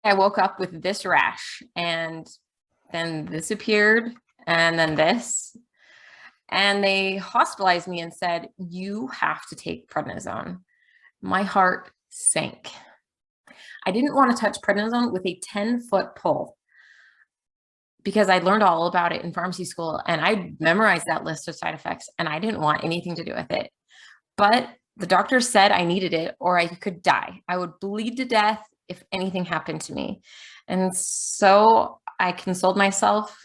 I woke up with this rash, and then this appeared, and then this. And they hospitalized me and said, "You have to take prednisone." My heart sank. I didn't want to touch prednisone with a 10-foot pole because I learned all about it in pharmacy school and I memorized that list of side effects and I didn't want anything to do with it. But the doctor said I needed it or I could die. I would bleed to death if anything happened to me. And so I consoled myself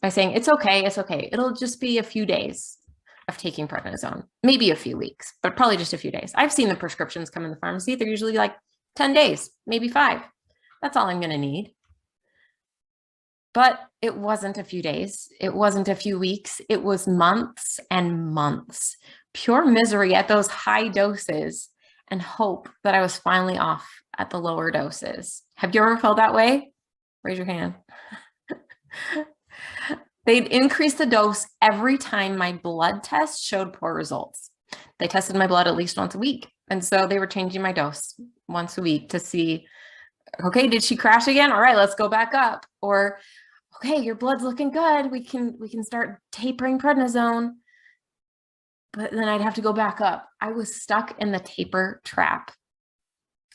by saying, it's okay. It'll just be a few days of taking prednisone, maybe a few weeks, but probably just a few days. I've seen the prescriptions come in the pharmacy. They're usually like 10 days, maybe 5. That's all I'm going to need. But it wasn't a few days. It wasn't a few weeks. It was months and months. Pure misery at those high doses and hope that I was finally off at the lower doses. Have you ever felt that way? Raise your hand. They'd increase the dose every time my blood test showed poor results. They tested my blood at least once a week. And so they were changing my dose once a week to see, okay, did she crash again? All right, let's go back up. Or, okay, your blood's looking good. We can start tapering prednisone. But then I'd have to go back up. I was stuck in the taper trap.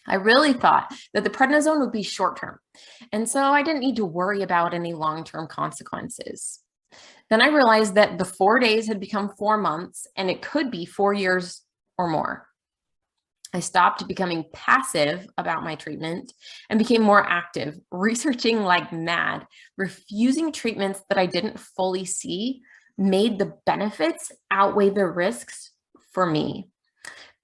I really thought that the prednisone would be short-term. And so I didn't need to worry about any long-term consequences. Then I realized that the 4 days had become 4 months and it could be 4 years or more. I stopped becoming passive about my treatment and became more active, researching like mad. Refusing treatments that I didn't fully see made the benefits outweigh the risks for me.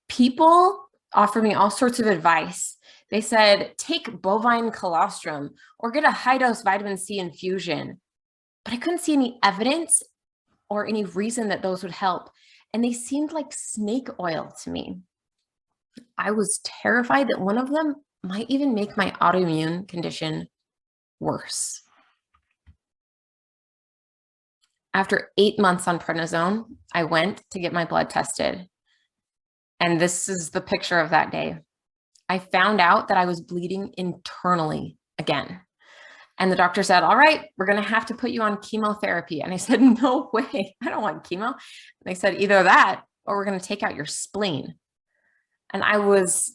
People offered me all sorts of advice. They said, take bovine colostrum or get a high-dose vitamin C infusion. But I couldn't see any evidence or any reason that those would help. And they seemed like snake oil to me. I was terrified that one of them might even make my autoimmune condition worse. After 8 months on prednisone, I went to get my blood tested. And this is the picture of that day. I found out that I was bleeding internally again. And the doctor said, all right, we're going to have to put you on chemotherapy. And I said, no way, I don't want chemo. And they said, either that or we're going to take out your spleen. And I was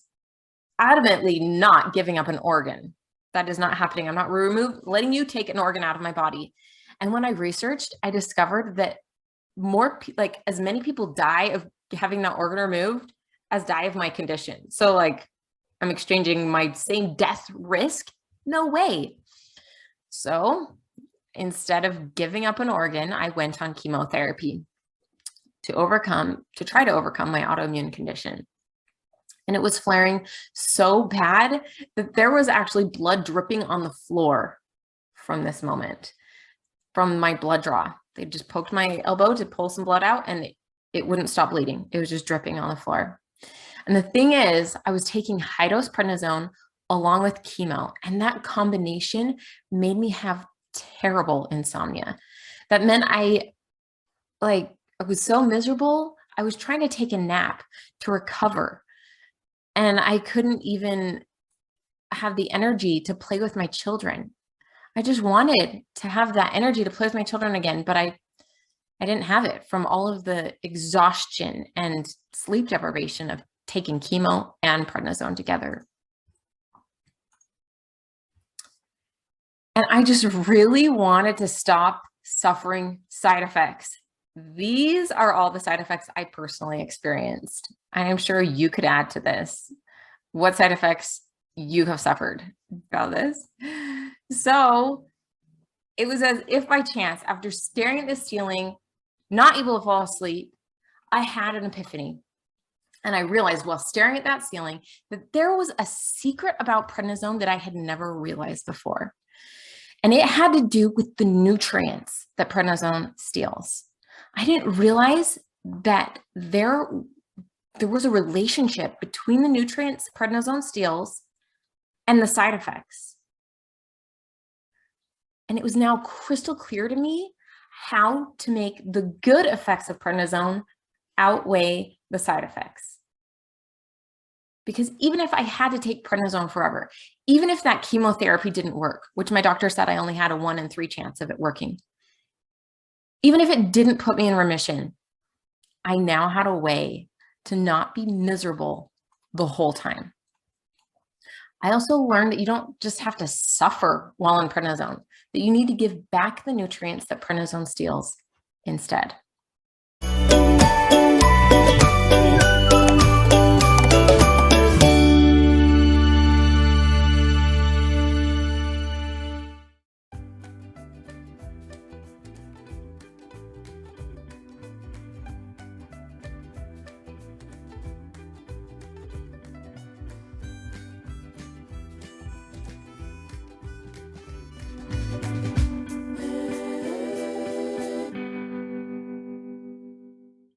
adamantly not giving up an organ. That is not happening. I'm not letting you take an organ out of my body. And when I researched, I discovered that as many people die of having that organ removed as die of my condition. So like I'm exchanging my same death risk. No way. So instead of giving up an organ, I went on chemotherapy to try to overcome my autoimmune condition. And it was flaring so bad that there was actually blood dripping on the floor from this moment, from my blood draw. They just poked my elbow to pull some blood out and it wouldn't stop bleeding. It was just dripping on the floor. And the thing is, I was taking high-dose prednisone along with chemo, and that combination made me have terrible insomnia. That meant I was so miserable, I was trying to take a nap to recover. And I couldn't even have the energy to play with my children. I just wanted to have that energy to play with my children again, but I didn't have it from all of the exhaustion and sleep deprivation of taking chemo and prednisone together. And I just really wanted to stop suffering side effects. These are all the side effects I personally experienced. I am sure you could add to this what side effects you have suffered about this. So it was as if by chance, after staring at the ceiling, not able to fall asleep, I had an epiphany. And I realized while staring at that ceiling that there was a secret about prednisone that I had never realized before. And it had to do with the nutrients that prednisone steals. I didn't realize that there was a relationship between the nutrients prednisone steals and the side effects. And it was now crystal clear to me how to make the good effects of prednisone outweigh the side effects. Because even if I had to take prednisone forever, even if that chemotherapy didn't work, which my doctor said I only had a 1 in 3 chance of it working, even if it didn't put me in remission, I now had a way to not be miserable the whole time. I also learned that you don't just have to suffer while on prednisone, that you need to give back the nutrients that prednisone steals instead.